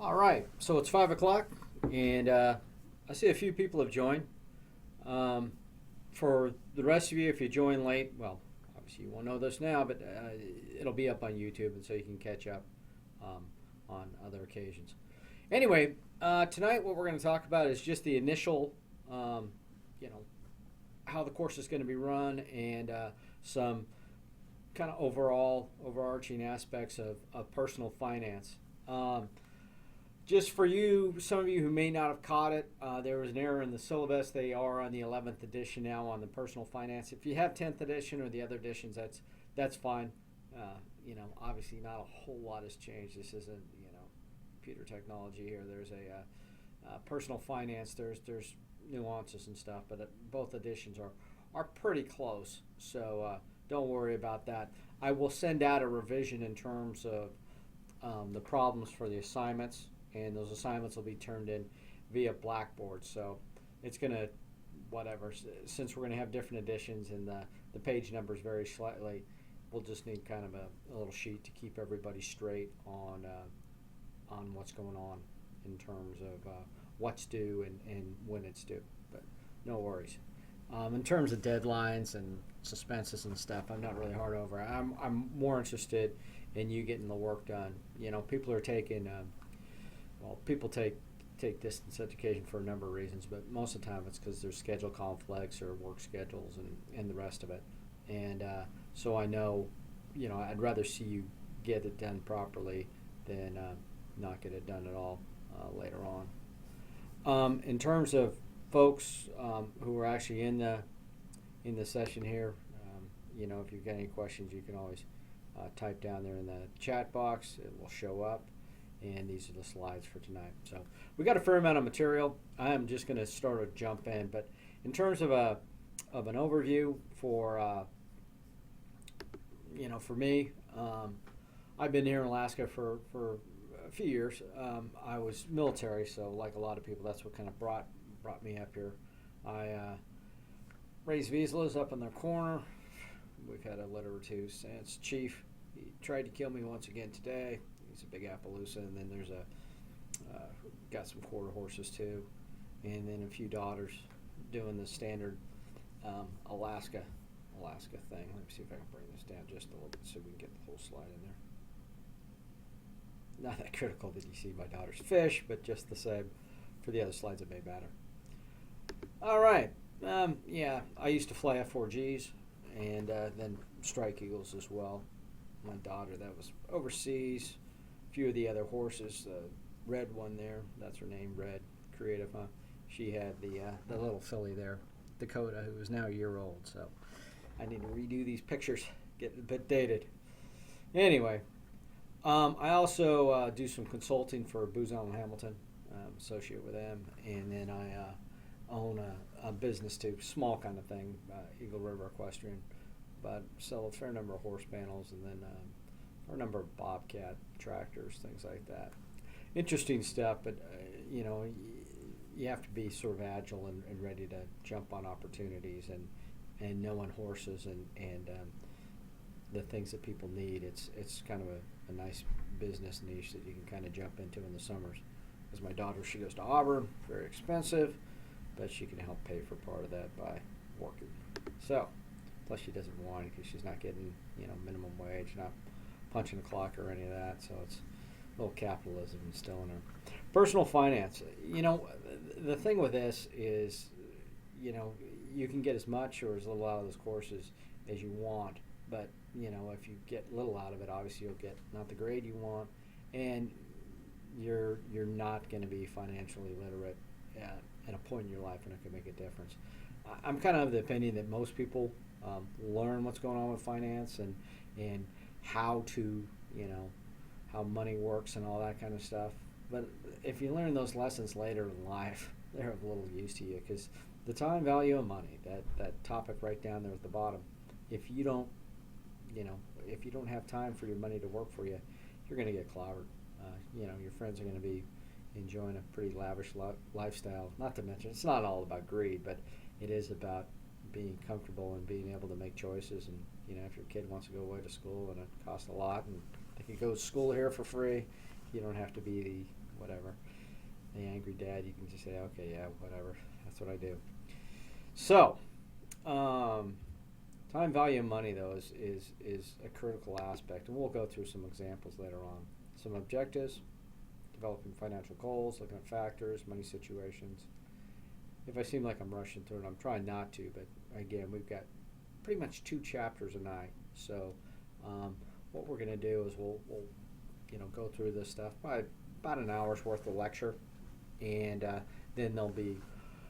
All right, so it's 5 o'clock, and I see a few people have joined. Um, for the rest of you, if you join late, well, obviously you won't know this now, but it'll be up on YouTube, and so you can catch up um, on other occasions. Anyway, tonight what we're going to talk about is just the initial, um, you know, how the course is going to be run, and some kind of overarching aspects of personal finance. Just for you, some of you who may not have caught it, there was an error in the syllabus. They are on the 11th edition now on the personal finance. If you have 10th edition or the other editions, that's fine. Obviously not a whole lot has changed. This isn't computer technology here. There's a personal finance. There's nuances and stuff, but both editions are pretty close. So don't worry about that. I will send out a revision in terms of the problems for the assignments, and those assignments will be turned in via Blackboard. So it's going to, whatever, since we're going to have different editions and the page numbers vary slightly, we'll just need kind of a little sheet to keep everybody straight on what's going on in terms of what's due and when it's due. But no worries. In terms of deadlines and suspenses and stuff, I'm not really hard over. I'm more interested in you getting the work done. People are taking, people take distance education for a number of reasons, but most of the time it's because there's schedule conflicts or work schedules and the rest of it. And so I know, I'd rather see you get it done properly than not get it done at all later on. In terms of folks who are actually in the session here, if you've got any questions, you can always type down there in the chat box. It will show up, and these are the slides for tonight. So we got a fair amount of material. I am just going to sort of jump in, but in terms of an overview for for me, I've been here in Alaska for a few years. I was military, so like a lot of people, that's what kind of brought me up here. I raised Vizslas up in the corner. We've had a letter or two since. Chief, he tried to kill me once again today. He's a big Appaloosa, and then there's got some quarter horses too, and then a few daughters doing the standard Alaska thing. Let me see if I can bring this down just a little bit so we can get the whole slide in there. Not that critical that you see my daughter's fish, but just the same. For the other slides, it may matter. All right. I used to fly F14s and then Strike Eagles as well. My daughter, that was overseas. A few of the other horses, the red one there, that's her name, Red, creative, huh? She had the little filly there, Dakota, who is now a year old. So I need to redo these pictures, get a bit dated. Anyway, I also do some consulting for Booz Allen Hamilton. Associate with them, and then I own a business too, small kind of thing, Eagle River Equestrian, but sell a fair number of horse panels, and then a number of Bobcat tractors, things like that. Interesting stuff, but you have to be sort of agile and ready to jump on opportunities and knowing horses and the things that people need. It's kind of a nice business niche that you can kind of jump into in the summers. Because my daughter, she goes to Auburn, very expensive, but she can help pay for part of that by working. So, plus she doesn't whine because she's not getting, minimum wage, not punching the clock or any of that. So it's a little capitalism still in her. Personal finance. The thing with this is, you can get as much or as little out of those courses as you want. But, if you get little out of it, obviously you'll get not the grade you want, and you're not going to be financially literate at a point in your life when it can make a difference. I'm kind of the opinion that most people learn what's going on with finance and how to, how money works and all that kind of stuff. But if you learn those lessons later in life, they're of little use to you, because the time value of money, that topic right down there at the bottom, if you don't have time for your money to work for you, you're going to get clobbered. Your friends are going to be enjoying a pretty lavish lifestyle. Not to mention, it's not all about greed, but it is about being comfortable and being able to make choices. And if your kid wants to go away to school and it costs a lot, and they can go to school here for free, you don't have to be whatever. The angry dad, you can just say, okay, yeah, whatever. That's what I do. So, time value of money, though, is a critical aspect, and we'll go through some examples later on. Some objectives, developing financial goals, looking at factors, money situations. If I seem like I'm rushing through it, I'm trying not to, but again, we've got pretty much 2 chapters a night. So, what we're going to do is we'll go through this stuff by about an hour's worth of lecture, and then there'll be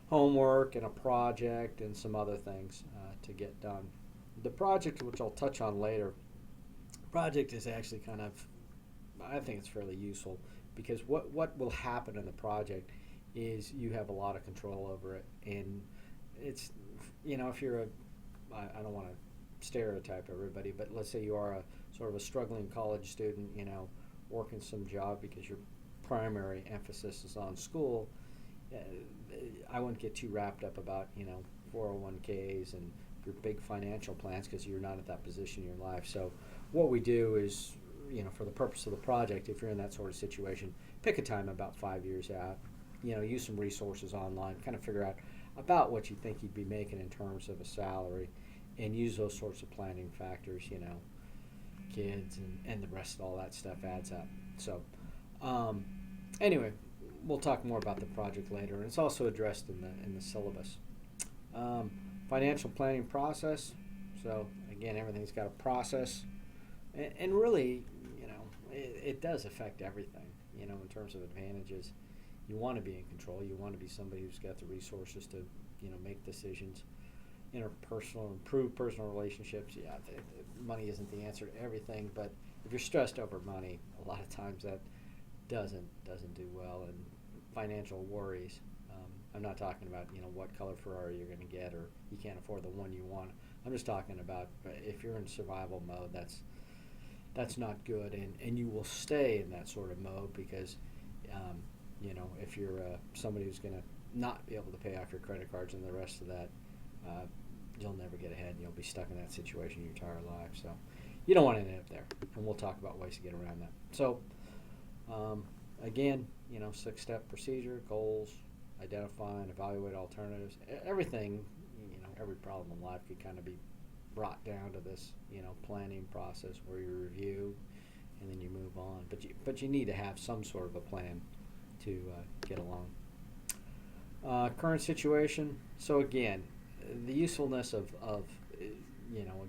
homework and a project and some other things to get done. The project, which I'll touch on later, project is actually kind of, I think it's fairly useful, because what will happen in the project is you have a lot of control over it, and it's, if you're I don't want to stereotype everybody, but let's say you are a sort of a struggling college student, working some job because your primary emphasis is on school. I wouldn't get too wrapped up about 401ks and your big financial plans, because you're not at that position in your life. So what we do is, for the purpose of the project, if you're in that sort of situation, pick a time about 5 years out. Use some resources online, kind of figure out about what you think you'd be making in terms of a salary, and use those sorts of planning factors. Kids and the rest of all that stuff adds up. So anyway, we'll talk more about the project later, and it's also addressed in the syllabus. Financial planning process. So again, everything's got a process, and really, it does affect everything. In terms of advantages, you want to be in control. You want to be somebody who's got the resources to, make decisions. Interpersonal, improve personal relationships. Yeah, money isn't the answer to everything, but if you're stressed over money, a lot of times that doesn't do well. And financial worries. I'm not talking about what color Ferrari you're going to get, or you can't afford the one you want. I'm just talking about if you're in survival mode, that's not good, and you will stay in that sort of mode because if you're somebody who's going to not be able to pay off your credit cards and the rest of that, you'll never get ahead, and you'll be stuck in that situation your entire life. So you don't want to end up there, and we'll talk about ways to get around that. So again, 6-step procedure, goals, identify and evaluate alternatives. Everything, every problem in life could kind of be brought down to this, planning process where you review and then you move on. But you need to have some sort of a plan to get along. Current situation. So again, the usefulness of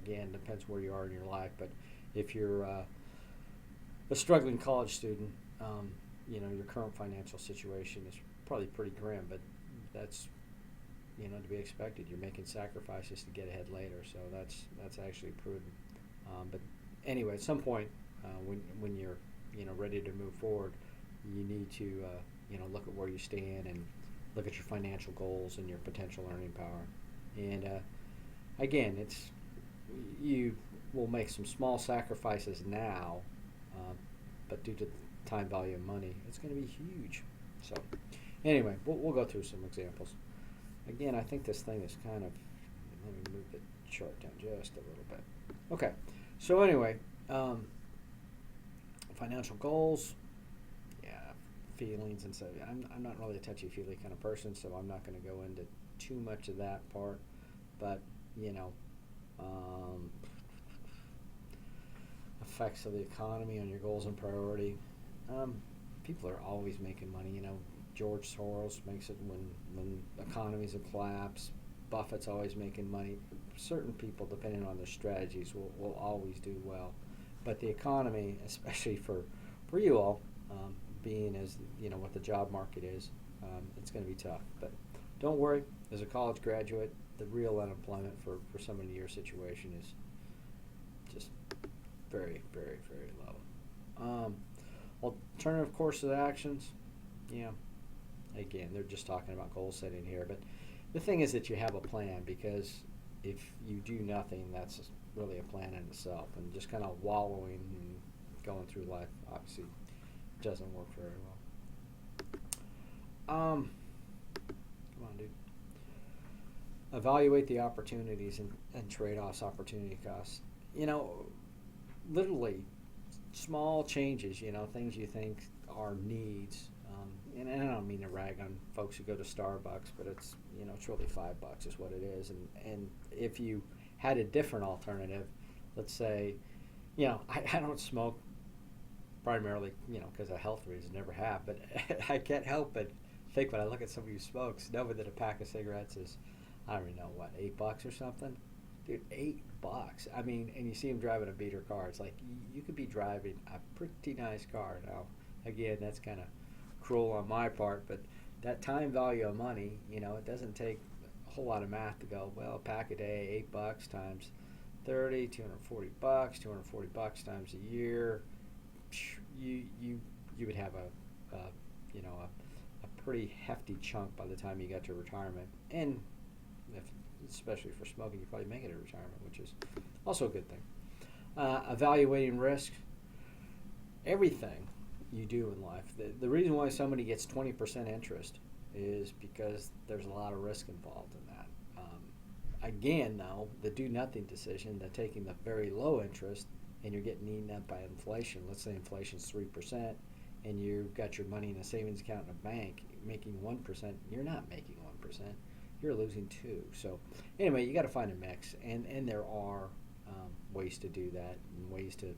again, depends where you are in your life. But if you're a struggling college student, your current financial situation is probably pretty grim, but that's to be expected. You're making sacrifices to get ahead later, so that's actually prudent. But anyway, at some point, when you're ready to move forward, you need to look at where you stand and look at your financial goals and your potential earning power. And again, you will make some small sacrifices now, but due to the time value of money, it's going to be huge. So anyway, we'll go through some examples. Again, I think this thing is kind of, let me move the chart down just a little bit. Okay, so anyway, financial goals, feelings and so. I'm not really a touchy-feely kind of person, so I'm not going to go into too much of that part. But effects of the economy on your goals and priority. People are always making money. George Soros makes it when economies have collapsed. Buffett's always making money. Certain people, depending on their strategies, will always do well. But the economy, especially for you all, being as what the job market is, it's going to be tough. But don't worry, as a college graduate, the real unemployment for somebody in your situation is just very, very, very low. Alternative course of actions, again, they're just talking about goal setting here. But the thing is that you have a plan, because if you do nothing, that's really a plan in itself. And just kind of wallowing and going through life, obviously, doesn't work very well. Come on, dude. Evaluate the opportunities and trade-offs, opportunity costs. Literally small changes, things you think are needs, And I don't mean to rag on folks who go to Starbucks, but it's it's really $5 is what it is. And if you had a different alternative, let's say, I don't smoke primarily, because of health reasons, never have, but I can't help but think when I look at somebody who smokes, knowing that a pack of cigarettes is, I don't even know what, $8 or something. Dude, $8. I mean, and you see him driving a beater car. It's like you could be driving a pretty nice car. Now, again, that's kind of cruel on my part, but that time value of money, it doesn't take a whole lot of math to go, well, a pack a day, $8 times 30, $240, $240 times a year. You would have a pretty hefty chunk by the time you got to retirement, and especially for smoking, you probably make it a retirement, which is also a good thing. Evaluating risk. Everything you do in life. The reason why somebody gets 20% interest is because there's a lot of risk involved in that. Again, though, the do nothing decision, the taking the very low interest, and you're getting eaten up by inflation. Let's say inflation's 3%, and you've got your money in a savings account in a bank making 1%. You're not making 1%. You're losing 2%. So anyway, you got to find a mix, and there are ways to do that, and ways to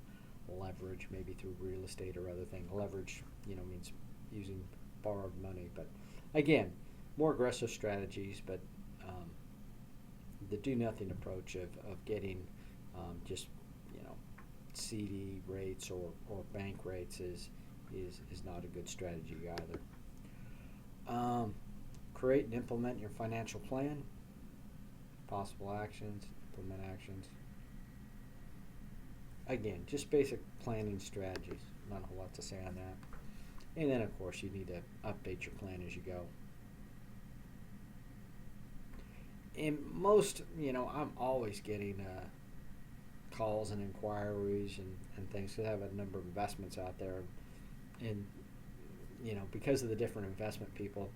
leverage, maybe through real estate or other things. Leverage, means using borrowed money. But again, more aggressive strategies, but the do nothing approach of getting just CD rates or bank rates is not a good strategy either. Create and implement your financial plan. Possible actions, implement actions. Again, just basic planning strategies. Not a whole lot to say on that. And then, of course, you need to update your plan as you go. And most, I'm always getting calls and inquiries and things, because I have a number of investments out there. And, because of the different investment people,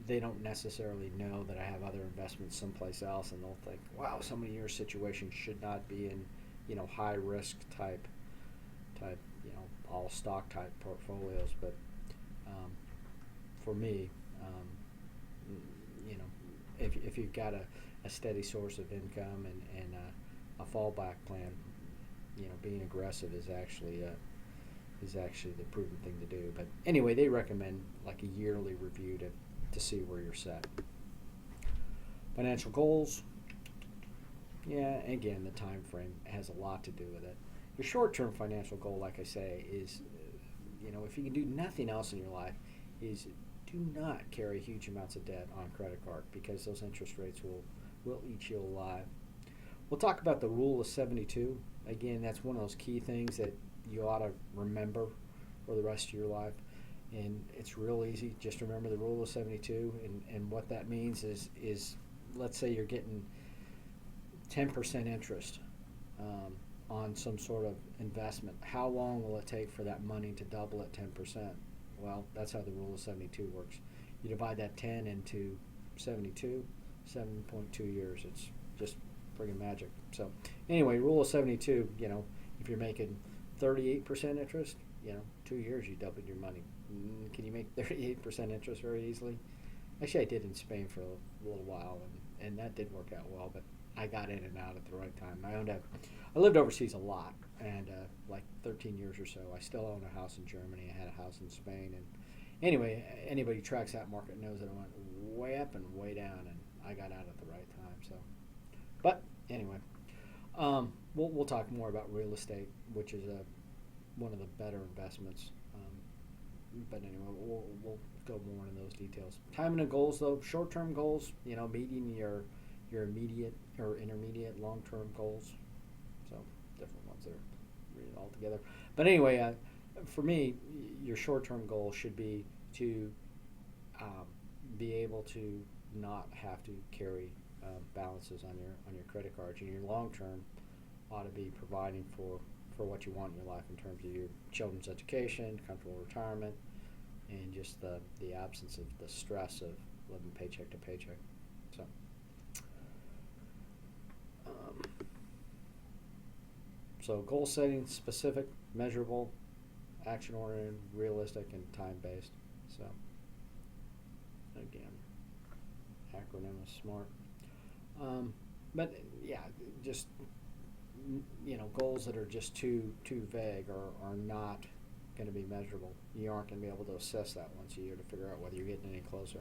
they don't necessarily know that I have other investments someplace else, and they'll think, wow, somebody in your situation should not be in, high risk type, all stock type portfolios. But for me, if you've got a steady source of income and a fallback plan, being aggressive is actually the prudent thing to do. But anyway, they recommend like a yearly review to see where you're set. Financial goals. Yeah, again, the time frame has a lot to do with it. Your short-term financial goal, like I say, is, if you can do nothing else in your life, is do not carry huge amounts of debt on credit card, because those interest rates will eat you alive. We'll talk about the rule of 72. Again, that's one of those key things that you ought to remember for the rest of your life. And it's real easy. Just remember the rule of 72. And what that means is let's say you're getting 10% interest on some sort of investment. How long will it take for that money to double at 10%? Well, that's how the rule of 72 works. You divide that 10 into 72, 7.2 years. It's just friggin' magic. So anyway, rule of 72, if you're making 38% interest, 2 years you doubled your money. Can you make 38% interest very easily? Actually, I did in Spain for a little while, and that did work out well, but I got in and out at the right time. I lived overseas a lot, and like 13 years or so. I still own a house in Germany. I had a house in Spain, and anyway, anybody who tracks that market knows that I went way up and way down, and I got out at the right time. So, but anyway, we'll talk more about real estate, which is one of the better investments. But anyway, we'll go more into those details. Timing and goals, though, short-term goals, meeting your immediate or intermediate long-term goals. So different ones there, read it all together. But anyway, for me, your short-term goal should be to be able to not have to carry balances on your credit cards. And your long-term ought to be providing for what you want in your life in terms of your children's education, comfortable retirement, and just the absence of the stress of living paycheck to paycheck. So goal setting, specific, measurable, action-oriented, realistic, and time-based. So again, acronym is smart. But yeah, just goals that are just too vague are not going to be measurable. You aren't going to be able to assess that once a year to figure out whether you're getting any closer.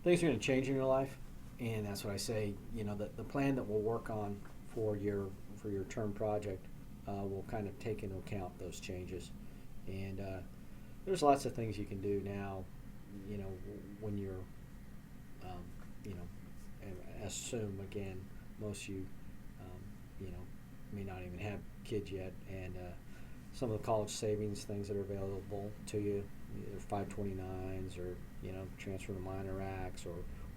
Things are going to change in your life, and that's what I say. The plan that we'll work on for your term project will kind of take into account those changes. And there's lots of things you can do now. When you're, and assume again, most of you, may not even have kids yet, and some of the college savings things that are available to you, either 529s or transfer to minor acts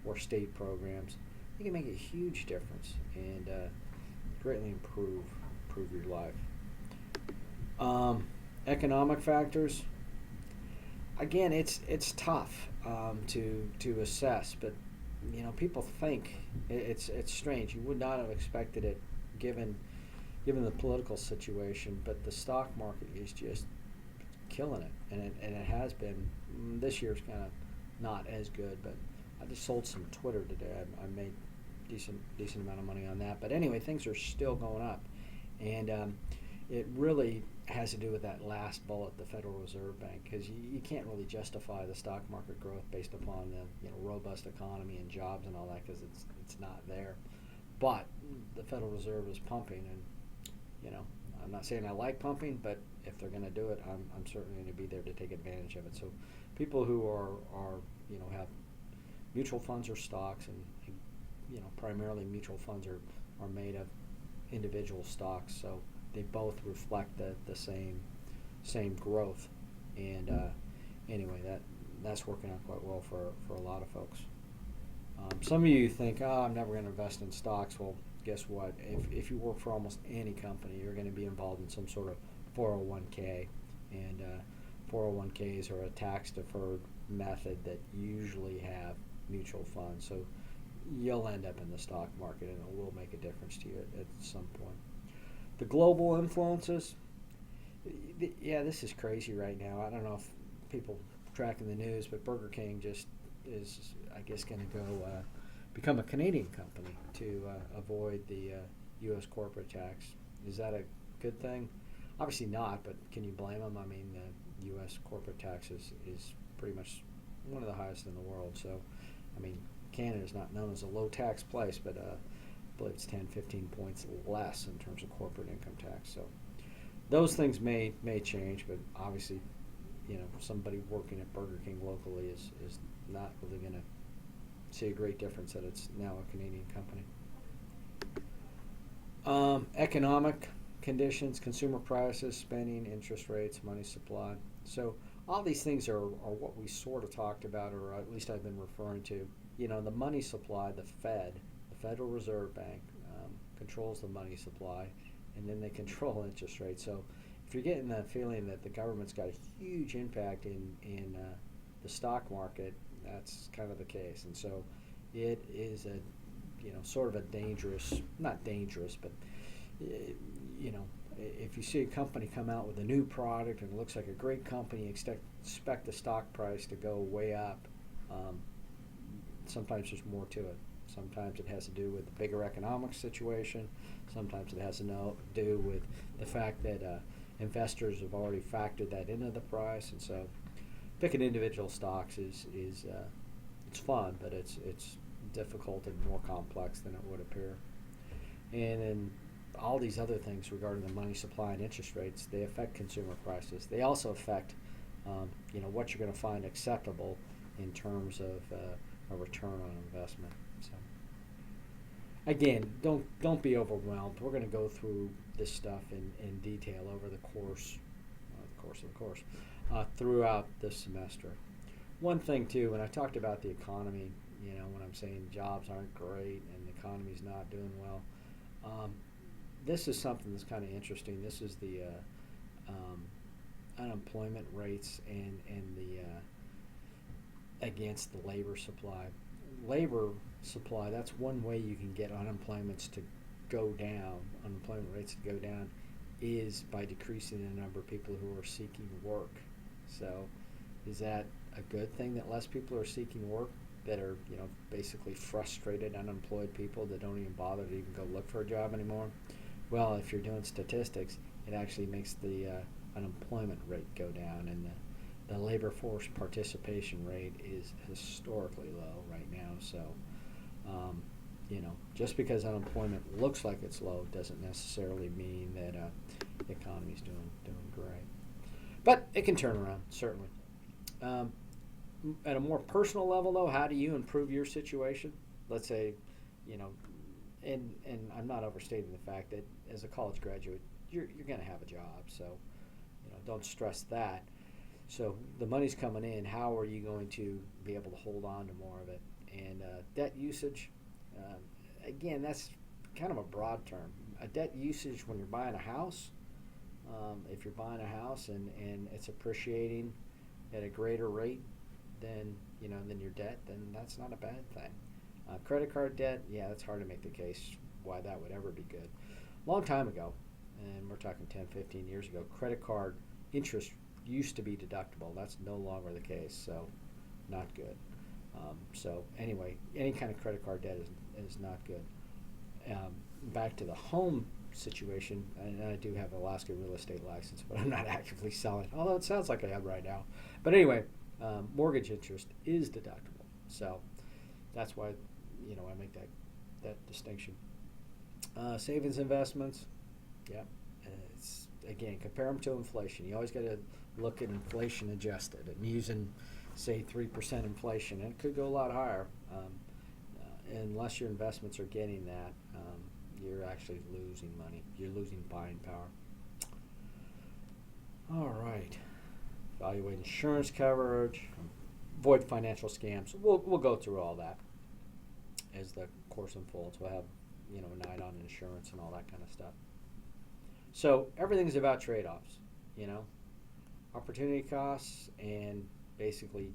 or state programs, it can make a huge difference and greatly improve your life. Economic factors. Again, it's tough to assess, but people think it's strange. You would not have expected it given the political situation, but the stock market is just killing it, and it has been. This year's kind of not as good, but I just sold some Twitter today. I made decent amount of money on that. But anyway, things are still going up, and it really has to do with that last bullet, the Federal Reserve Bank, because you can't really justify the stock market growth based upon the robust economy and jobs and all that, because it's not there. But the Federal Reserve is pumping, and I'm not saying I like pumping, but if they're going to do it, I'm certainly going to be there to take advantage of it. So people who are have mutual funds or stocks, and primarily mutual funds are made of individual stocks, so they both reflect the same growth. And anyway, that's working out quite well for a lot of folks. Some of you think, I'm never going to invest in stocks. Well, guess what? If you work for almost any company, you're going to be involved in some sort of 401k, and 401ks are a tax-deferred method that usually have mutual funds. So you'll end up in the stock market, and it will make a difference to you at some point. The global influences. Yeah, this is crazy right now. I don't know if people tracking the news, but Burger King just is, I guess, going to go become a Canadian company to avoid the U.S. corporate tax. Is that a good thing? Obviously not, but can you blame them? I mean, the U.S. corporate tax is pretty much one of the highest in the world. So, I mean, Canada is not known as a low-tax place, but I believe it's 10, 15 points less in terms of corporate income tax. So those things may change, but obviously, somebody working at Burger King locally is not really going to see a great difference that it's now a Canadian company. Economic conditions, consumer prices, spending, interest rates, money supply. So all these things are what we sort of talked about, or at least I've been referring to. The money supply, the Federal Reserve Bank, controls the money supply, and then they control interest rates. So if you're getting that feeling that the government's got a huge impact in the stock market, that's kind of the case. And so it is a sort of a dangerous, not dangerous, but if you see a company come out with a new product and it looks like a great company, expect the stock price to go way up. Sometimes there's more to it. Sometimes it has to do with the bigger economic situation. Sometimes it has to do with the fact that investors have already factored that into the price. And so picking individual stocks is it's fun, but it's difficult and more complex than it would appear. And then all these other things regarding the money supply and interest rates, they affect consumer prices. They also affect what you're going to find acceptable in terms of a return on investment. So again, don't be overwhelmed. We're going to go through this stuff in detail over the course throughout this semester. One thing too, when I talked about the economy, when I'm saying jobs aren't great and the economy's not doing well, this is something that's kind of interesting. This is the unemployment rates and the against the labor supply. Labor supply, that's one way you can get unemployment rates to go down, is by decreasing the number of people who are seeking work. So is that a good thing that less people are seeking work, that are, basically frustrated, unemployed people that don't even bother to even go look for a job anymore? Well, if you're doing statistics, it actually makes the unemployment rate go down, and the labor force participation rate is historically low right now. So, just because unemployment looks like it's low doesn't necessarily mean that the economy's doing great. But it can turn around, certainly. Um, at a more personal level, though, how do you improve your situation? Let's say, you know, and I'm not overstating the fact that as a college graduate, you're going to have a job, so don't stress that. So the money's coming in. How are you going to be able to hold on to more of it? And debt usage, again, that's kind of a broad term. A debt usage when you're buying a house. If you're buying a house and it's appreciating at a greater rate than your debt, then that's not a bad thing. Credit card debt, yeah, it's hard to make the case why that would ever be good. A long time ago, and we're talking 10, 15 years ago, credit card interest used to be deductible. That's no longer the case, so not good. So anyway, any kind of credit card debt is not good. Back to the home situation, and I do have an Alaska real estate license, but I'm not actively selling, although it sounds like I am right now. But anyway, mortgage interest is deductible, so that's why I make that distinction. Savings investments, yeah, it's again, compare them to inflation. You always got to look at inflation adjusted, and using say 3% inflation, and it could go a lot higher. Unless your investments are getting that, you're actually losing money. You're losing buying power. All right. Evaluate insurance coverage. Avoid financial scams. We'll go through all that as the course unfolds. We'll have a night on insurance and all that kind of stuff. So everything's about trade-offs. Opportunity costs and basically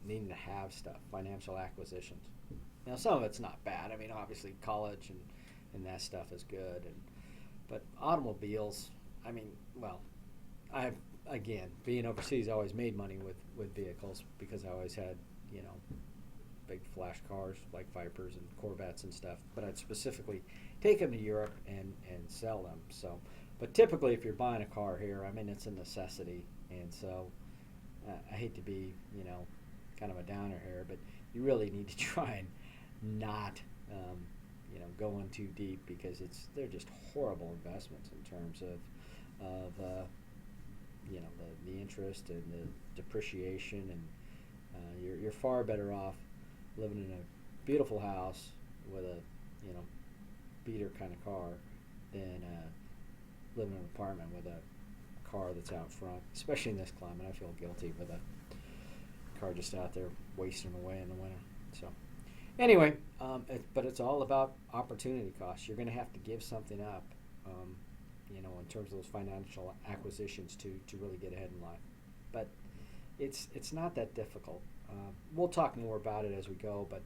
needing to have stuff. Financial acquisitions. Now some of it's not bad. I mean, obviously college and that stuff is good, but automobiles. I mean, well, I've again being overseas, I always made money with vehicles because I always had big flash cars like Vipers and Corvettes and stuff. But I'd specifically take them to Europe and sell them. So, but typically if you're buying a car here, I mean it's a necessity, and so I hate to be kind of a downer here, but you really need to try and not going too deep, because they're just horrible investments in terms of the interest and the depreciation, and you're far better off living in a beautiful house with a beater kind of car than living in an apartment with a car that's out front, especially in this climate. I feel guilty with a car just out there wasting away in the winter. So anyway, but it's all about opportunity costs. You're going to have to give something up, in terms of those financial acquisitions to really get ahead in life. But it's not that difficult. We'll talk more about it as we go, but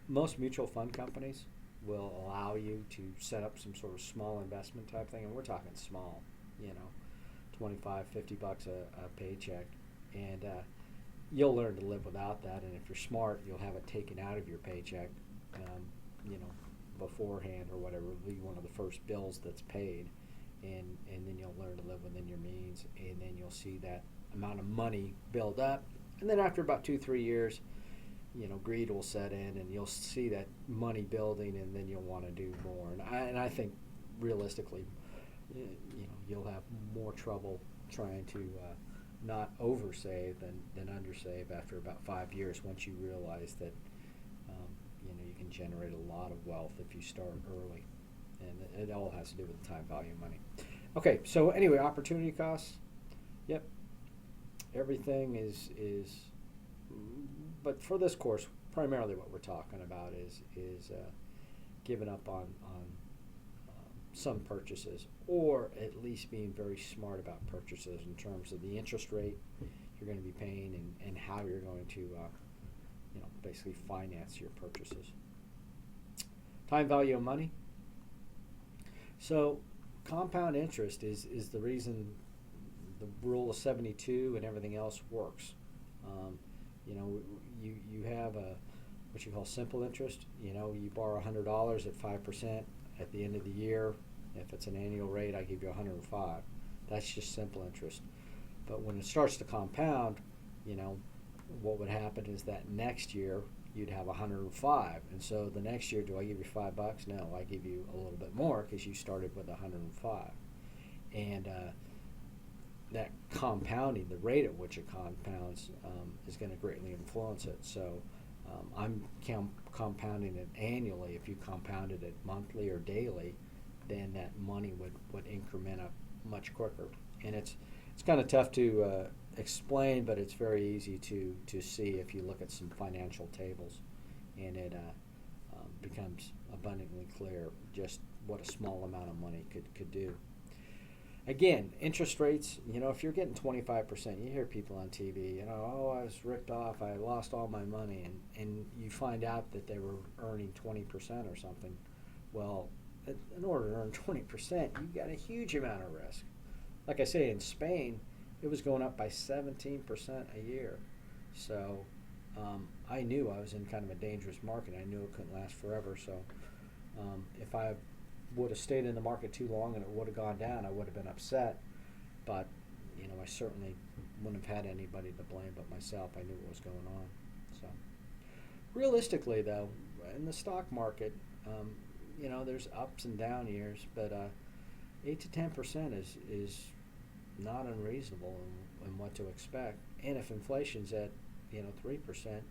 most mutual fund companies will allow you to set up some sort of small investment type thing, and we're talking small, $25, $50 a paycheck, and you'll learn to live without that. And if you're smart, you'll have it taken out of your paycheck, beforehand or whatever. It'll be one of the first bills that's paid, and then you'll learn to live within your means, and then you'll see that amount of money build up, and then after about 2-3 years, greed will set in, and you'll see that money building, and then you'll want to do more. And I think realistically, you'll have more trouble trying to not oversave than undersave after about 5 years, once you realize that you can generate a lot of wealth if you start early, and it all has to do with the time value of money. Okay, so anyway, opportunity costs. Yep, everything is but for this course, primarily what we're talking about is giving up on some purchases, or at least being very smart about purchases in terms of the interest rate you're going to be paying, and how you're going to basically finance your purchases. Time value of money. So compound interest is the reason the rule of 72 and everything else works. Um, you have a what you call simple interest. You borrow $100 at 5% at the end of the year. If it's an annual rate, I give you 105. That's just simple interest. But when it starts to compound, what would happen is that next year you'd have 105, and so the next year, do I give you $5? No, I give you a little bit more because you started with 105, and that compounding, the rate at which it compounds, is going to greatly influence it. So I'm compounding it annually. If you compounded it monthly or daily, then that money would increment up much quicker. And it's kind of tough to explain, but it's very easy to see if you look at some financial tables, and it becomes abundantly clear just what a small amount of money could do. Again, interest rates, if you're getting 25%, you hear people on TV, oh, I was ripped off, I lost all my money, and you find out that they were earning 20% or something. Well, in order to earn 20%, you've got a huge amount of risk. Like I say, in Spain, it was going up by 17% a year. So I knew I was in kind of a dangerous market. I knew it couldn't last forever. So if I would have stayed in the market too long and it would have gone down, I would have been upset. But I certainly wouldn't have had anybody to blame but myself. I knew what was going on. So realistically, though, in the stock market, there's ups and down years, but 8 to 10% is not unreasonable in what to expect. And if inflation's at 3%,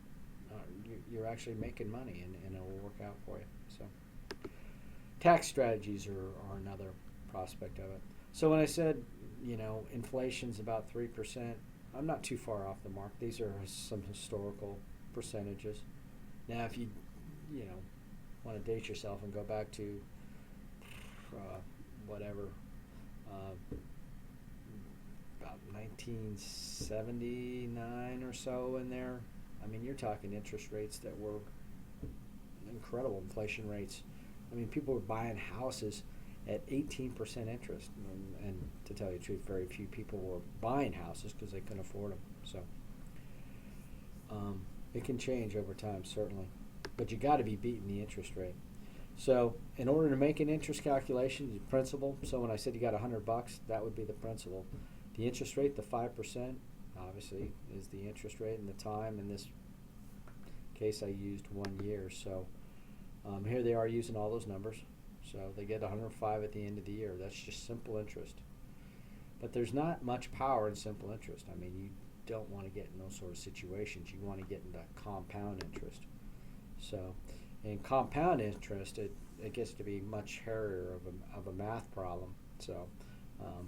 you're actually making money, and it'll work out for you. So tax strategies are another prospect of it. So when I said inflation's about 3%, I'm not too far off the mark. These are some historical percentages. Now, if you want to date yourself and go back to whatever. About 1979 or so in there. I mean, you're talking interest rates that were incredible, inflation rates. I mean, people were buying houses at 18% interest. And to tell you the truth, very few people were buying houses because they couldn't afford them. So it can change over time, certainly. But you got to be beating the interest rate. So in order to make an interest calculation, the principal, so when I said you got $100, that would be the principal. The interest rate, the 5%, obviously, is the interest rate, and the time. In this case, I used 1 year. So here they are using all those numbers. So they get 105 at the end of the year. That's just simple interest. But there's not much power in simple interest. I mean, you don't want to get in those sort of situations. You want to get into compound interest. So in compound interest, it gets to be much hairier of a math problem. So,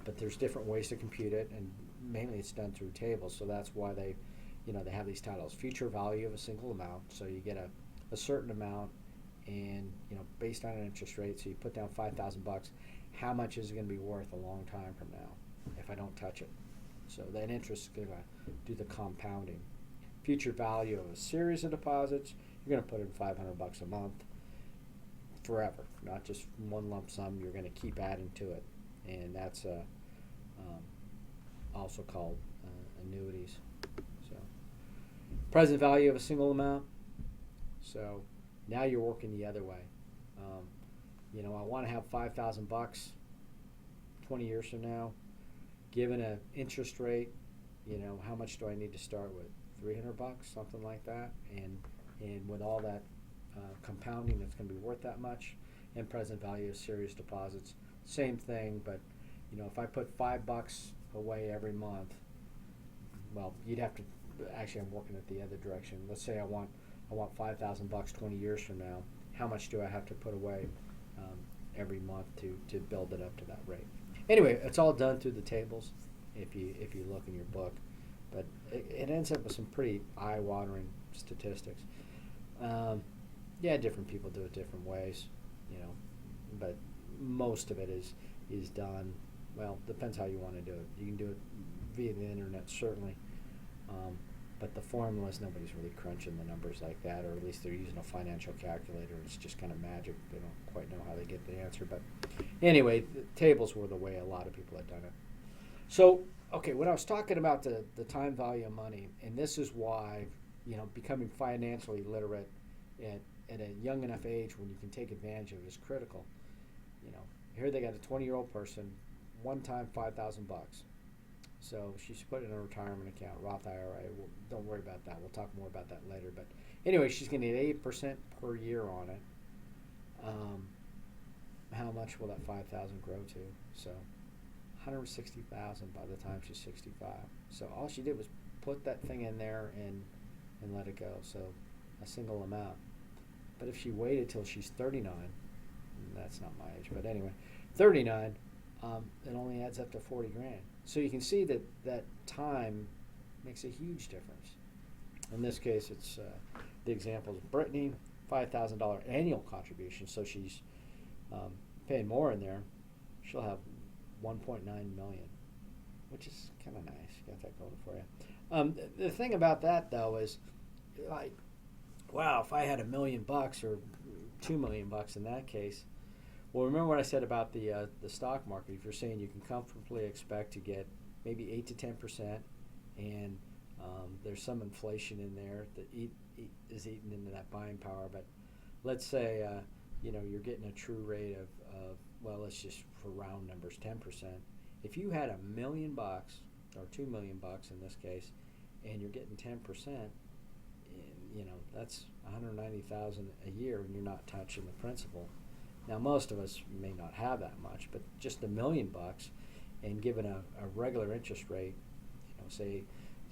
but there's different ways to compute it, and mainly it's done through tables. So that's why they have these titles: future value of a single amount. So you get a certain amount, and based on an interest rate. So you put down $5,000. How much is it going to be worth a long time from now if I don't touch it? So that interest is going to do the compounding. Future value of a series of deposits. You're going to put in $500 a month forever, not just one lump sum. You're going to keep adding to it, and that's also called annuities. So present value of a single amount. So now you're working the other way. I want to have $5,000 20 years from now. Given an interest rate, how much do I need to start with? $300, something like that, and with all that compounding, it's going to be worth that much. And present value of serious deposits, same thing. But if I put $5 away every month, well, you'd have to. Actually, I'm working it the other direction. Let's say I want $5,000 20 years from now. How much do I have to put away every month to build it up to that rate? Anyway, it's all done through the tables if you look in your book, but it ends up with some pretty eye-watering statistics. Different people do it different ways, but most of it is done. Well, depends how you want to do it. You can do it via the internet, certainly, but the formulas, nobody's really crunching the numbers like that, or at least they're using a financial calculator. It's just kind of magic. They don't quite know how they get the answer, but anyway, the tables were the way a lot of people had done it. So, okay, when I was talking about the time value of money, and this is why, becoming financially literate at, at a young enough age when you can take advantage of it is critical. You know, here they got a 20-year-old person, one time $5,000. So she's put it in a retirement account, Roth IRA. Don't worry about that. We'll talk more about that later. But anyway, she's going to get 8% per year on it. Um, how much will that 5,000 grow to? So 160,000 by the time she's 65. So all she did was put that thing in there and let it go. So a single amount. But if she waited till she's 39, that's not my age, but anyway, 39, it only adds up to 40 grand. So you can see that time makes a huge difference. In this case, it's the example is Brittany, $5,000 annual contribution. So she's paying more in there. She'll have 1.9 million, which is kind of nice. Got that going for you. The thing about that though is, like, wow, if I had $1 million or $2 million in that case. Well, remember what I said about the stock market. If you're saying you can comfortably expect to get maybe 8 to 10%, and there's some inflation in there that is eating into that buying power. But let's say you're getting a true rate of well, let's just for round numbers, 10%. If you had $1 million or $2 million in this case, and you're getting 10%, that's 190,000 a year, and you're not touching the principal. Now, most of us may not have that much, but just $1 million, and given a regular interest rate, say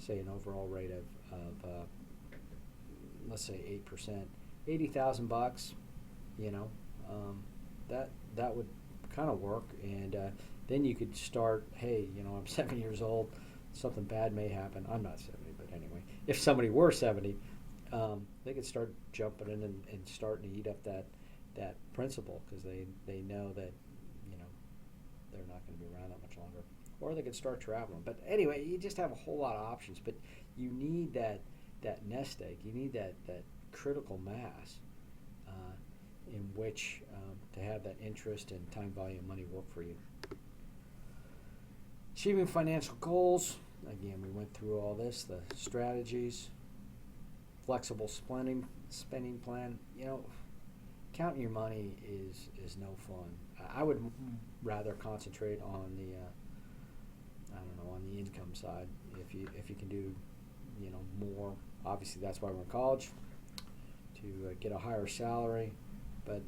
an overall rate of let's say 8%, $80,000, that would kind of work, and then you could start. Hey, I'm 70 years old. Something bad may happen. I'm not 70, but anyway, if somebody were 70, they could start jumping in and starting to eat up that principal, because they know that they're not going to be around that much longer, or they could start traveling. But anyway, you just have a whole lot of options, but you need that nest egg. You need that critical mass in which to have that interest and time value of money work for you. Achieving financial goals. Again, we went through all this, the strategies, flexible spending plan. Counting your money is no fun. I would rather concentrate on the on the income side. If you can do more, obviously that's why we're in college, to get a higher salary. But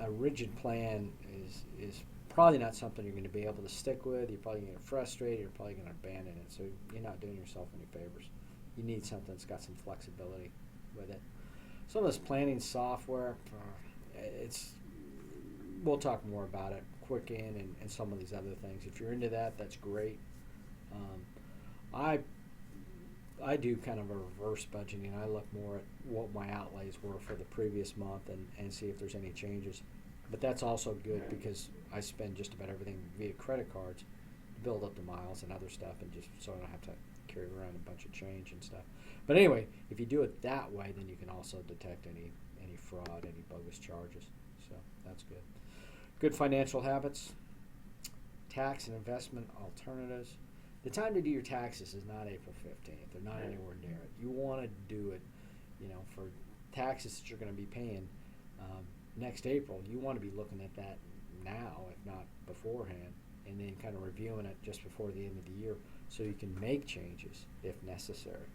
a rigid plan is probably not something you're going to be able to stick with. You're probably going to get frustrated. You're probably going to abandon it. So you're not doing yourself any favors. You need something that's got some flexibility with it. Some of this planning software, we'll talk more about it, Quicken and some of these other things. If you're into that, that's great. I do kind of a reverse budgeting. I look more at what my outlays were for the previous month and see if there's any changes. But that's also good because I spend just about everything via credit cards to build up the miles and other stuff, and just so I don't have to carry around a bunch of change and stuff. But anyway, if you do it that way, then you can also detect any fraud, any bogus charges. So that's good. Good financial habits, tax and investment alternatives. The time to do your taxes is not April 15th. They're not anywhere near it. You want to do it, for taxes that you're going to be paying next April. You want to be looking at that now, if not beforehand, and then kind of reviewing it just before the end of the year, so you can make changes if necessary.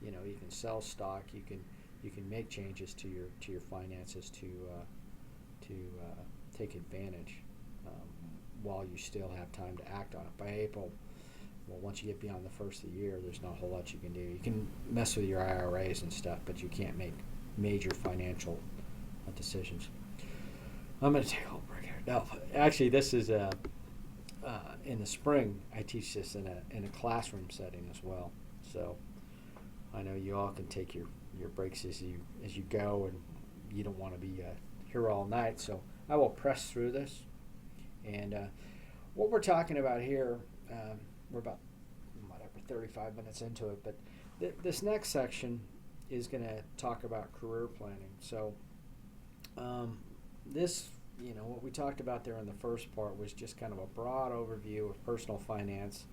You can sell stock. You can make changes to your finances to take advantage while you still have time to act on it. By April, well, once you get beyond the first of the year, there's not a whole lot you can do. You can mess with your IRAs and stuff, but you can't make major financial decisions. I'm going to take a little break here. No, actually, this is in the spring. I teach this in a classroom setting as well. So I know you all can take your breaks as you go, and you don't want to be here all night. So I will press through this. And what we're talking about here, we're about 35 minutes into it, but this next section is going to talk about career planning. So this, what we talked about there in the first part was just kind of a broad overview of personal finance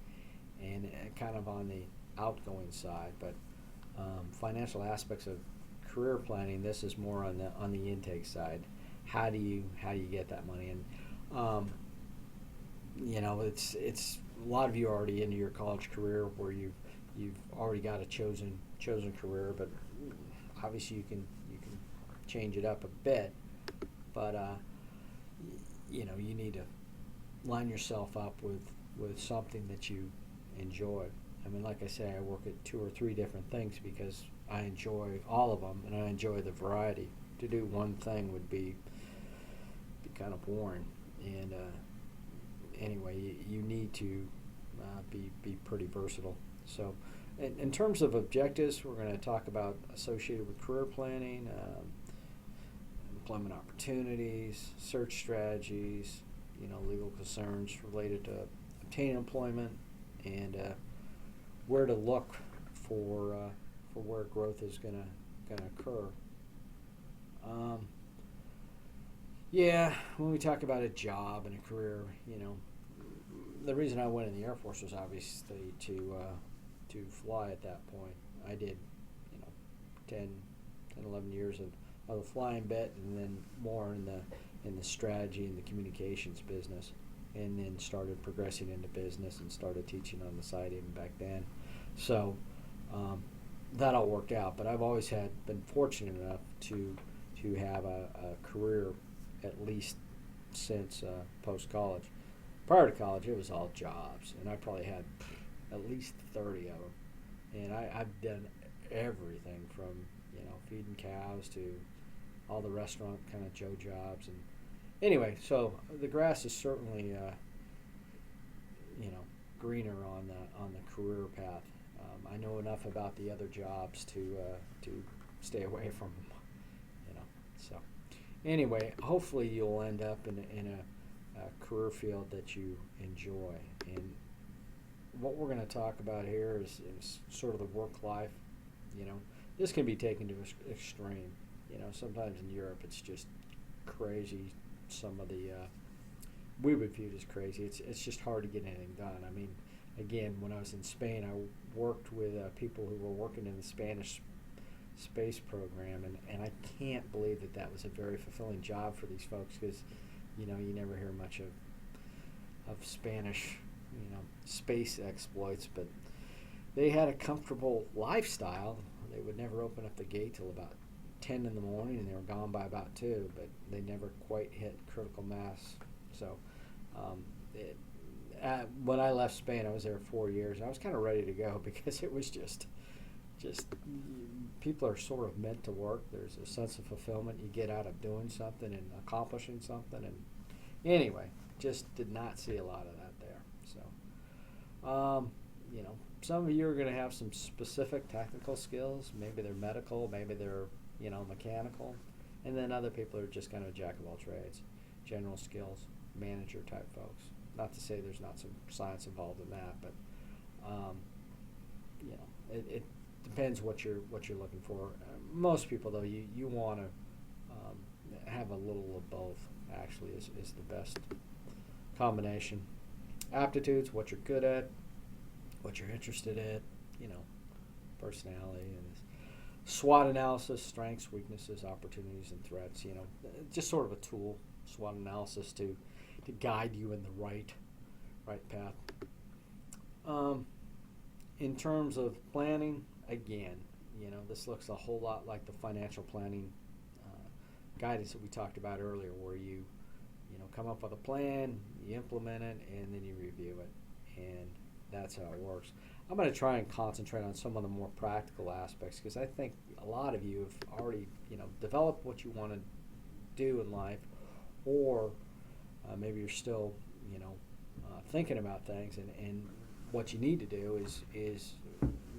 and kind of on the outgoing side. But financial aspects of career planning, this is more on the intake side. How do you get that money? And it's a lot of you are already into your college career where you've already got a chosen career, but obviously you can change it up a bit. But you need to line yourself up with something that you enjoy. I mean, like I say, I work at 2 or 3 different things because I enjoy all of them, and I enjoy the variety. To do one thing would be kind of boring. And anyway, you need to be pretty versatile. So, in terms of objectives, we're going to talk about associated with career planning, employment opportunities, search strategies, legal concerns related to obtaining employment, and where to look for where growth is going to occur. When we talk about a job and a career, the reason I went in the Air Force was obviously to fly at that point. I did, 10, 11 years of the flying bit, and then more in the strategy and the communications business, and then started progressing into business and started teaching on the side even back then. So that all worked out. But I've always been fortunate enough to have a career at least since post-college. Prior to college, it was all jobs, and I probably had at least 30 of them. And I've done everything from, feeding cows to all the restaurant kind of Joe jobs. And anyway, so the grass is certainly, greener on the career path. I know enough about the other jobs to stay away from them, So anyway, hopefully you'll end up in a career field that you enjoy. And what we're going to talk about here is sort of the work life. This can be taken to extreme. Sometimes in Europe it's just crazy. Some of the we would view it as crazy. It's just hard to get anything done. I mean, again, when I was in Spain, I worked with people who were working in the Spanish space program, and I can't believe that was a very fulfilling job for these folks, because you never hear much of Spanish space exploits, but they had a comfortable lifestyle. They would never open up the gate till about 10 in the morning, and they were gone by about 2, but they never quite hit critical mass. So when I left Spain, I was there 4 years, and I was kind of ready to go because it was just people are sort of meant to work. There's a sense of fulfillment you get out of doing something and accomplishing something. And anyway, just did not see a lot of that there. So, some of you are going to have some specific technical skills. Maybe they're medical, maybe they're, mechanical. And then other people are just kind of jack of all trades, general skills, manager type folks. Not to say there's not some science involved in that, but, it depends what you're looking for. Most people, though, you want to have a little of both. Actually, is the best combination. Aptitudes, what you're good at, what you're interested in, personality, and SWOT analysis, strengths, weaknesses, opportunities, and threats. Just sort of a tool, SWOT analysis, to guide you in the right path. In terms of planning, again, this looks a whole lot like the financial planning guidance that we talked about earlier, where you come up with a plan, you implement it, and then you review it, and that's how it works. I'm going to try and concentrate on some of the more practical aspects, because I think a lot of you have already developed what you want to do in life, or maybe you're still thinking about things, and what you need to do is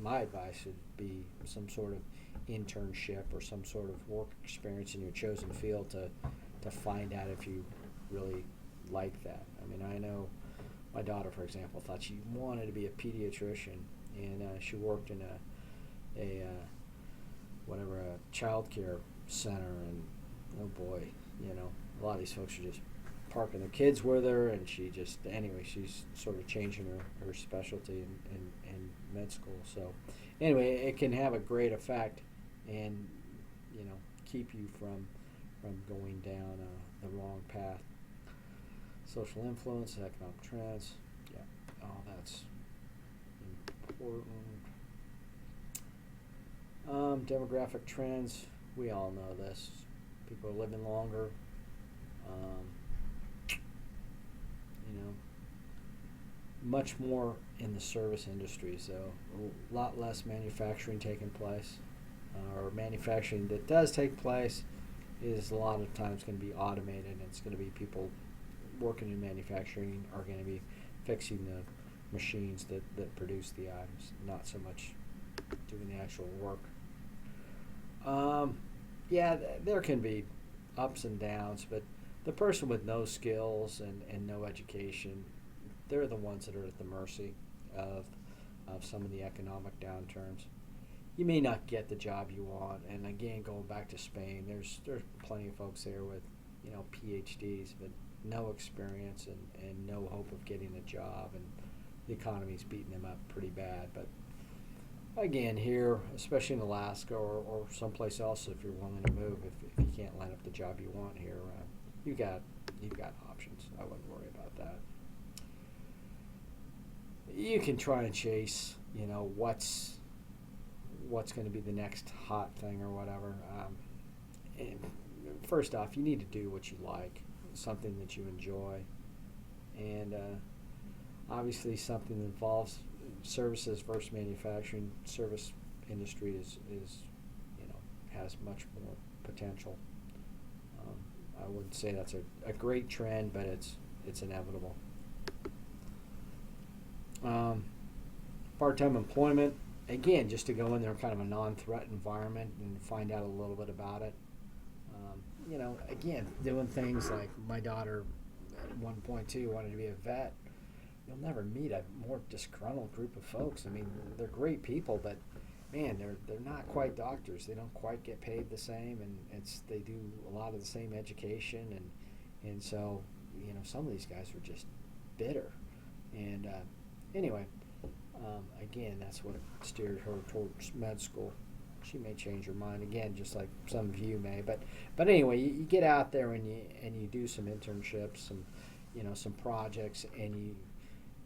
my advice would be some sort of internship or some sort of work experience in your chosen field to find out if you really like that. I mean, I know my daughter, for example, thought she wanted to be a pediatrician, and she worked in a child care center, and oh boy, a lot of these folks are just parking the kids with her, and anyway, she's sort of changing her specialty in med school. So anyway, it can have a great effect, and keep you from going down the wrong path. Social influence, economic trends, yeah, all that's important. Demographic trends, we all know this. People are living longer. Much more in the service industries, though. A lot less manufacturing taking place, or manufacturing that does take place is a lot of times going to be automated, and it's going to be people working in manufacturing are going to be fixing the machines that produce the items, not so much doing the actual work. There can be ups and downs, but the person with no skills and no education, they're the ones that are at the mercy of some of the economic downturns. You may not get the job you want, and again, going back to Spain, there's plenty of folks there with PhDs, but no experience and no hope of getting a job, and the economy's beating them up pretty bad. But again, here, especially in Alaska or someplace else, if you're willing to move, if you can't line up the job you want here, you've got options. I wouldn't worry about that. You can try and chase, what's going to be the next hot thing or whatever. And first off, you need to do what you like, something that you enjoy, and obviously something that involves services versus manufacturing. Service industry is has much more potential. I wouldn't say that's a great trend, but it's inevitable. Part-time employment, again, just to go in there in kind of a non-threat environment and find out a little bit about it. Again, doing things like my daughter at 1.2 wanted to be a vet. You'll never meet a more disgruntled group of folks. I mean, they're great people, but man, they're not quite doctors. They don't quite get paid the same, and they do a lot of the same education, and so some of these guys are just bitter. And anyway, again, that's what steered her towards med school. She may change her mind again, just like some of you may. But anyway, you get out there and you do some internships, some projects, and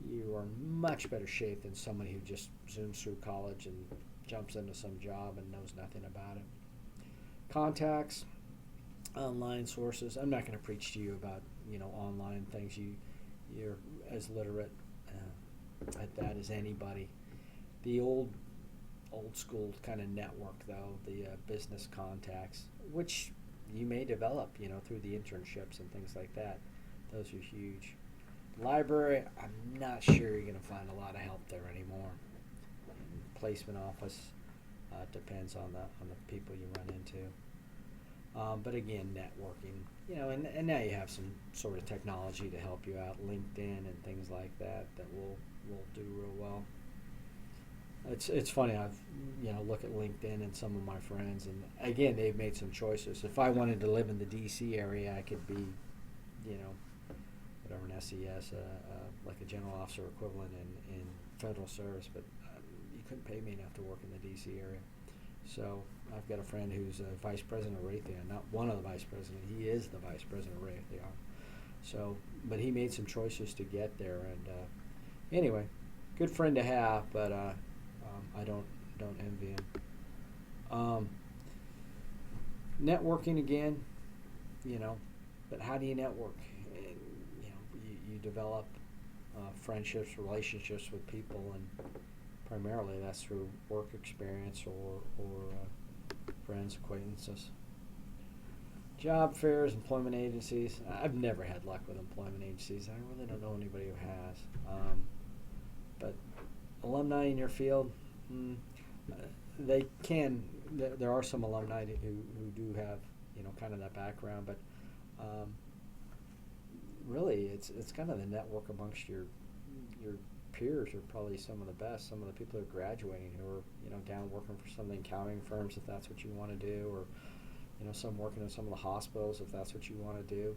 you are in much better shape than somebody who just zooms through college and jumps into some job and knows nothing about it. Contacts, online sources. I'm not going to preach to you about online things. You're as literate at that as anybody. The old school kind of network, though, the business contacts, which you may develop through the internships and things like that. Those are huge. Library, I'm not sure you're going to find a lot of help there anymore. Placement office, depends on the people you run into. But again, networking, and now you have some sort of technology to help you out, LinkedIn and things like that will do real well. It's funny. I've look at LinkedIn and some of my friends, and again, they've made some choices. If I wanted to live in the D.C. area, I could be, whatever, an SES, like a general officer equivalent in federal service, but you couldn't pay me enough to work in the D.C. area. So I've got a friend who's a vice president of Raytheon, not one of the vice presidents. He is the vice president of Raytheon. So, but he made some choices to get there, and anyway, good friend to have, but I don't envy him. Networking again, but how do you network? And, you develop friendships, relationships with people, and primarily that's through work experience or friends, acquaintances. Job fairs, employment agencies. I've never had luck with employment agencies. I really don't know anybody who has. But alumni in your field, they can. There are some alumni who do have kind of that background, but really it's kind of the network amongst your peers are probably some of the best. Some of the people who are graduating who are down working for some of the accounting firms if that's what you want to do, or some working in some of the hospitals if that's what you want to do.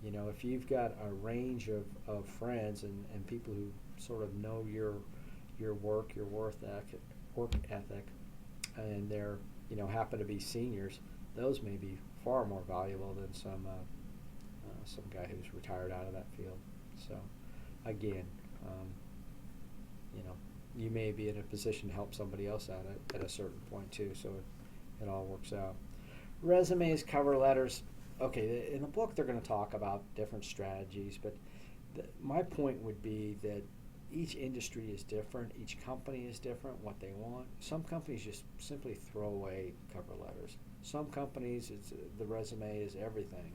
If you've got a range of friends and people who sort of know your work, your work ethic, and they're happen to be seniors, those may be far more valuable than some guy who's retired out of that field. So again, um, you know, you may be in a position to help somebody else out at a certain point too. So it all works out. Resumes, cover letters. Okay, in the book they're going to talk about different strategies, but my point would be that each industry is different, each company is different, what they want. Some companies just simply throw away cover letters. Some companies, the resume is everything.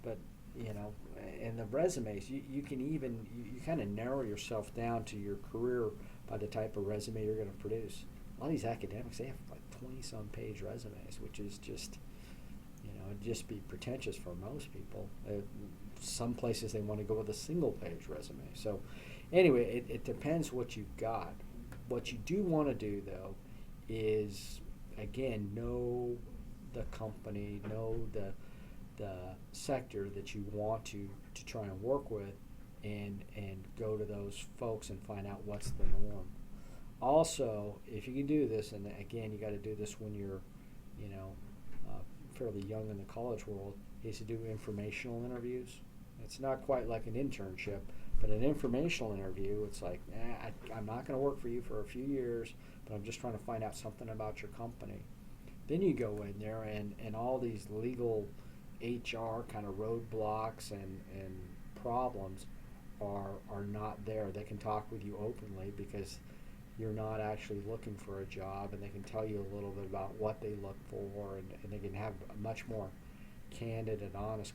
But, in the resumes, you can even, you kind of narrow yourself down to your career by the type of resume you're going to produce. A lot of these academics, they have like 20-some page resumes, which is just, it'd just be pretentious for most people. Some places they want to go with a single page resume. So anyway, it depends what you've got. What you do want to do, though, is, again, know the company, know the sector that you want to try and work with, and go to those folks and find out what's the norm. Also, if you can do this, and again, you got to do this when you're, fairly young in the college world, is to do informational interviews. It's not quite like an internship, but an informational interview, it's like, I'm not going to work for you for a few years, but I'm just trying to find out something about your company. Then you go in there, and all these legal HR kind of roadblocks and problems are not there. They can talk with you openly because you're not actually looking for a job, and they can tell you a little bit about what they look for, and they can have a much more candid and honest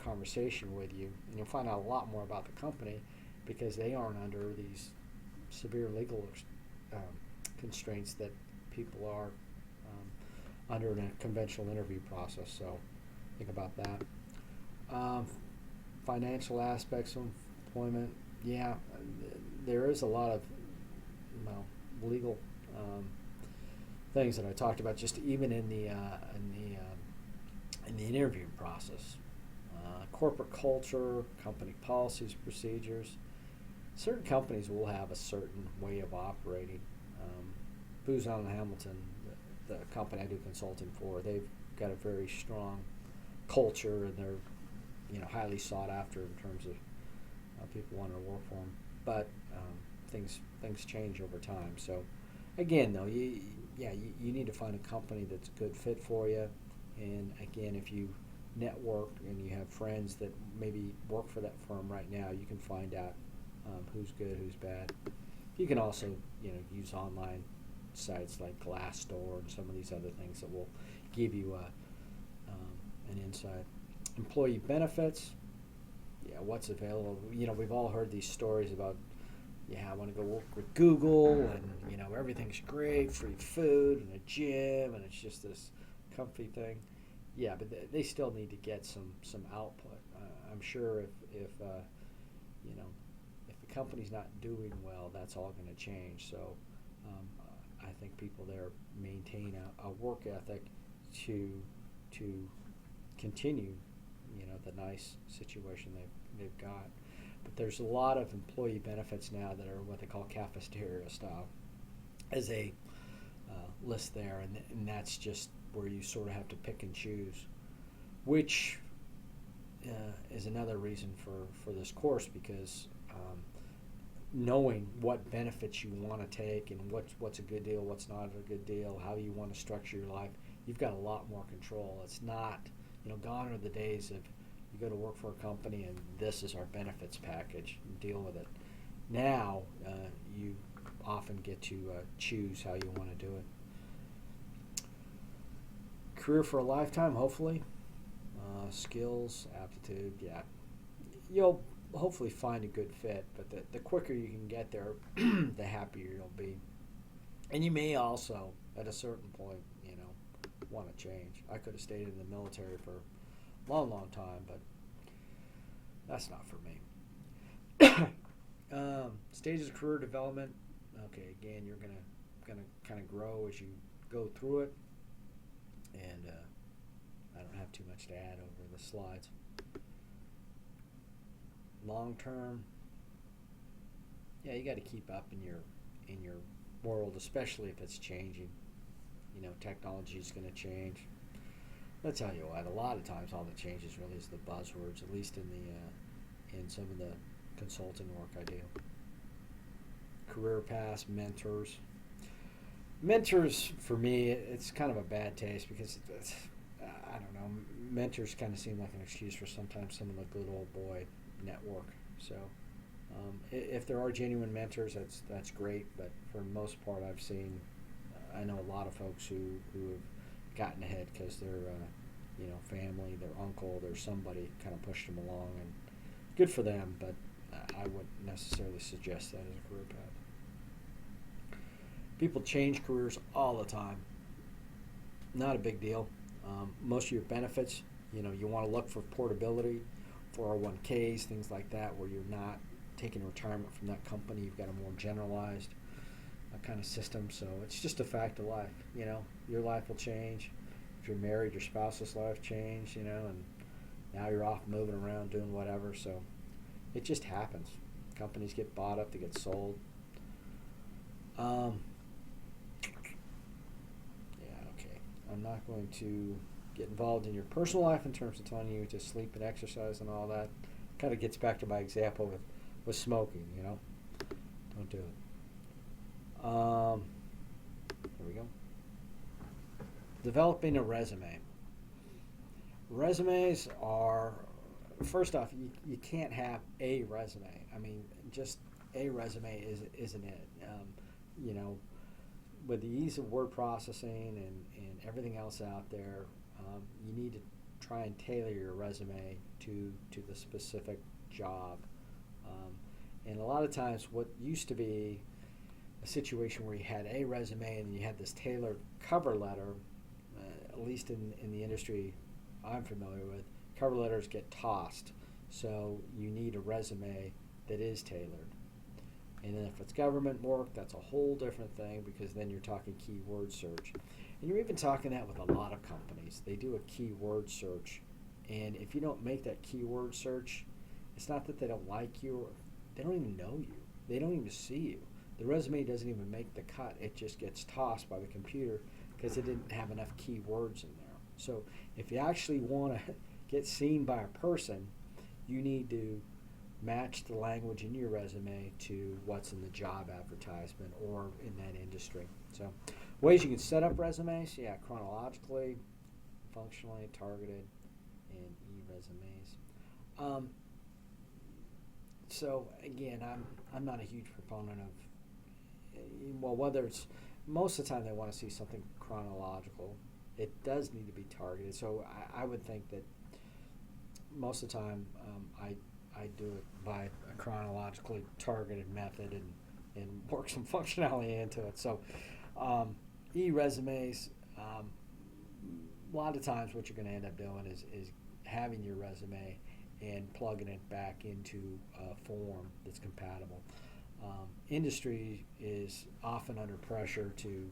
conversation with you, and you'll find out a lot more about the company because they aren't under these severe legal constraints that people are under in a conventional interview process. So think about that. Financial aspects of employment, yeah, there is a lot of legal things that I talked about just even in the interviewing process. Corporate culture, company policies, procedures. Certain companies will have a certain way of operating. Booz Allen Hamilton, the company I do consulting for, they've got a very strong culture, and they're highly sought after in terms of people wanting to work for them. But things change over time. So again, though, you need to find a company that's a good fit for you. And again, if you network and you have friends that maybe work for that firm right now, you can find out who's good, who's bad. You can also use online sites like Glassdoor and some of these other things that will give you an insight. Employee benefits, what's available. We've all heard these stories about, I want to go work with Google, and everything's great, free food and a gym, and it's just this comfy thing. Yeah, but they still need to get some output. I'm sure if the company's not doing well, that's all going to change. So I think people there maintain a work ethic to continue the nice situation they've got. But there's a lot of employee benefits now that are what they call cafeteria style, as a list there, and that's just where you sort of have to pick and choose, which is another reason for this course, because knowing what benefits you want to take and what's a good deal, what's not a good deal, how you want to structure your life, you've got a lot more control. It's not, gone are the days of you go to work for a company and this is our benefits package, deal with it. Now you often get to choose how you want to do it. Career for a lifetime, hopefully. Skills, aptitude, yeah. You'll hopefully find a good fit, but the quicker you can get there, the happier you'll be. And you may also, at a certain point, want to change. I could have stayed in the military for a long, long time, but that's not for me. Stages of career development. Okay, again, you're gonna kind of grow as you go through it, and I don't have too much to add over the slides. long term, yeah, you got to keep up in your world, especially if it's changing. You know, technology is going to change. I'll tell you what. A lot of times, all the changes really is the buzzwords. At least in some of the consulting work I do. Career paths, mentors. Mentors for me, it's kind of a bad taste because I don't know. Mentors kind of seem like an excuse for sometimes some of the good old boy network. So if there are genuine mentors, that's great. But for the most part, I've seen, I know a lot of folks who have gotten ahead because their family, their uncle, their somebody kind of pushed them along, and good for them. But I wouldn't necessarily suggest that as a career path. People change careers all the time. Not a big deal. Most of your benefits, you want to look for portability, 401ks, things like that, where you're not taking retirement from that company. You've got a more generalized kind of system. So it's just a fact of life. Your life will change. If you're married, your spouse's life change. And now you're off moving around doing whatever. So it just happens. Companies get bought up, they get sold. Yeah, okay. I'm not going to get involved in your personal life in terms of telling you to sleep and exercise and all that. Kind of gets back to my example with smoking, Don't do it. There we go. Developing a resume. Resumes are, first off, you can't have a resume. I mean, just a resume isn't it. With the ease of word processing and everything else out there, you need to try and tailor your resume to the specific job. And a lot of times what used to be a situation where you had a resume and you had this tailored cover letter, at least in the industry I'm familiar with, cover letters get tossed. So you need a resume that is tailored. And then if it's government work, that's a whole different thing, because then you're talking keyword search. And you're even talking that with a lot of companies. They do a keyword search. And if you don't make that keyword search, it's not that they don't like you, or they don't even know you. They don't even see you. The resume doesn't even make the cut. It just gets tossed by the computer because it didn't have enough keywords in there. So if you actually want to get seen by a person, you need to match the language in your resume to what's in the job advertisement or in that industry. So ways you can set up resumes, chronologically, functionally, targeted, and e-resumes. So again, I'm not a huge proponent of, whether it's, most of the time they want to see something chronological. It does need to be targeted. So I would think that most of the time I do it by a chronologically targeted method and work some functionality into it. So e-resumes, a lot of times what you're going to end up doing is having your resume and plugging it back into a form that's compatible. Industry is often under pressure to,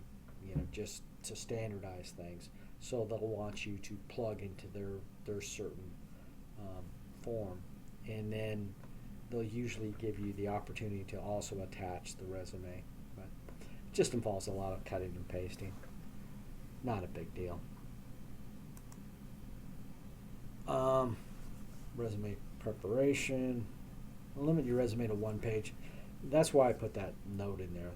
just to standardize things. So they'll want you to plug into their certain form. And then they'll usually give you the opportunity to also attach the resume. But it just involves a lot of cutting and pasting. Not a big deal. Resume preparation. Limit your resume to one page. That's why I put that note in there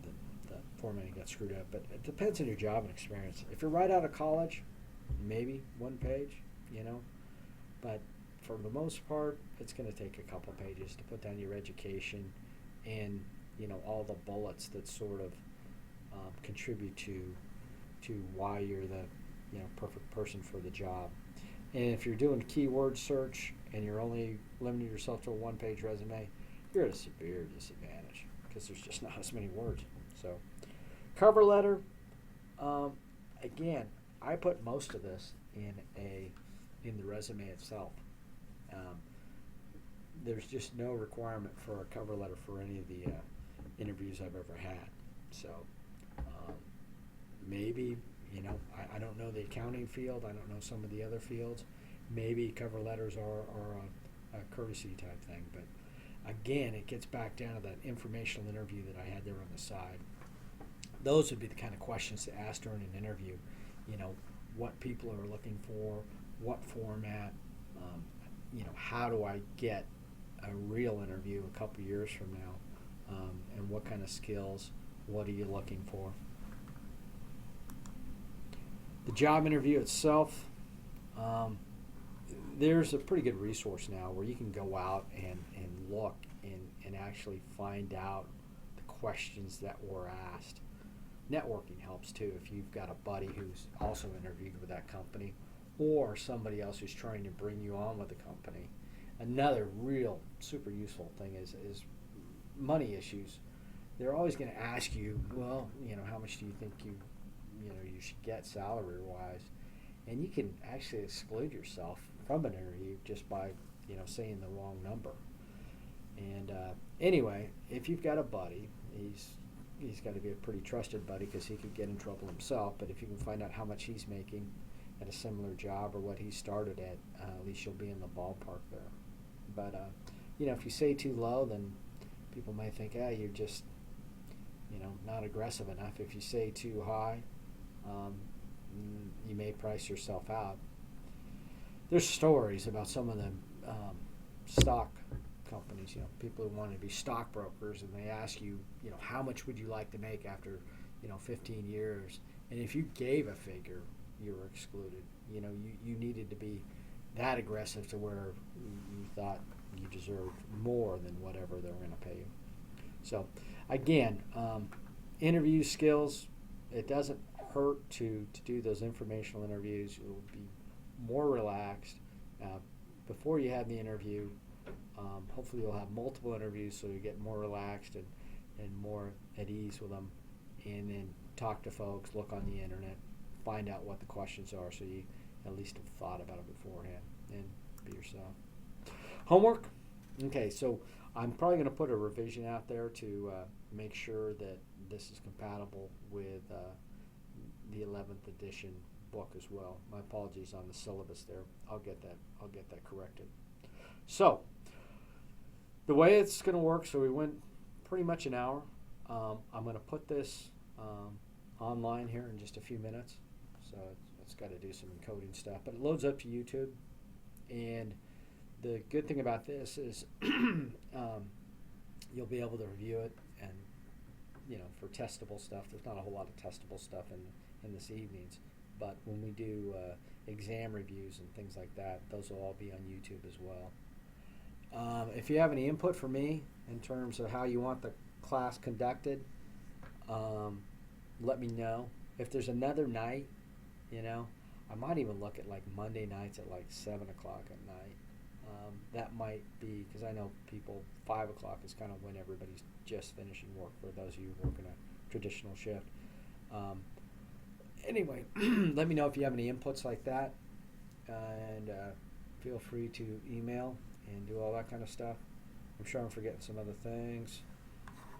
that formatting got screwed up. But it depends on your job and experience. If you're right out of college, maybe one page, But for the most part, it's going to take a couple pages to put down your education and, all the bullets that sort of contribute to why you're the, perfect person for the job. And if you're doing keyword search and you're only limiting yourself to a one-page resume, you're at a severe disadvantage because there's just not as many words. So, cover letter. Again, I put most of this in the resume itself. There's just no requirement for a cover letter for any of the interviews I've ever had. So maybe, I don't know the accounting field. I don't know some of the other fields. Maybe cover letters are a courtesy type thing. But again, it gets back down to that informational interview that I had there on the side. Those would be the kind of questions to ask during an interview. What people are looking for, what format, how do I get a real interview a couple years from now, and what kind of skills, what are you looking for? The job interview itself, there's a pretty good resource now where you can go out and look and actually find out the questions that were asked. Networking helps too if you've got a buddy who's also interviewed with that company or somebody else who's trying to bring you on with the company. Another real super useful thing is money issues. They're always going to ask you, well, how much do you think you should get salary wise? And you can actually exclude yourself from an interview just by saying the wrong number. And anyway, if you've got a buddy, he's got to be a pretty trusted buddy because he could get in trouble himself. But if you can find out how much he's making at a similar job or what he started at least you'll be in the ballpark there. But if you say too low, then people might think, you're just not aggressive enough. If you say too high, you may price yourself out. There's stories about some of the stock companies, people who want to be stockbrokers, and they ask you, how much would you like to make after, 15 years? And if you gave a figure, you were excluded. You needed to be that aggressive to where you thought you deserved more than whatever they were going to pay you. So, again, interview skills, it doesn't hurt to do those informational interviews. You'll be more relaxed. Before you have the interview, hopefully you'll have multiple interviews so you get more relaxed and more at ease with them. And then talk to folks, look on the internet, find out what the questions are so you at least have thought about it beforehand and be yourself. Homework? Okay, so I'm probably going to put a revision out there to make sure that this is compatible with the 11th edition book as well. My apologies on the syllabus there. I'll get that corrected. So the way it's going to work, so we went pretty much an hour. I'm going to put this online here in just a few minutes. So it's got to do some encoding stuff, but it loads up to YouTube. And the good thing about this is you'll be able to review it, and for testable stuff, there's not a whole lot of testable stuff in this evenings, but when we do exam reviews and things like that, those will all be on YouTube as well. If you have any input for me in terms of how you want the class conducted, let me know. If there's another night, I might even look at like Monday nights at like 7 o'clock at night. That might be, because I know people, 5 o'clock is kind of when everybody's just finishing work for those of you working a traditional shift. Anyway, let me know if you have any inputs like that, and feel free to email and do all that kind of stuff. I'm sure I'm forgetting some other things.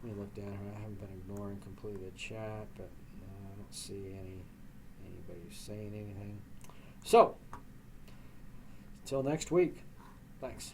Let me look down here. I haven't been ignoring completely the chat, but I don't see anybody saying anything. So, until next week, thanks.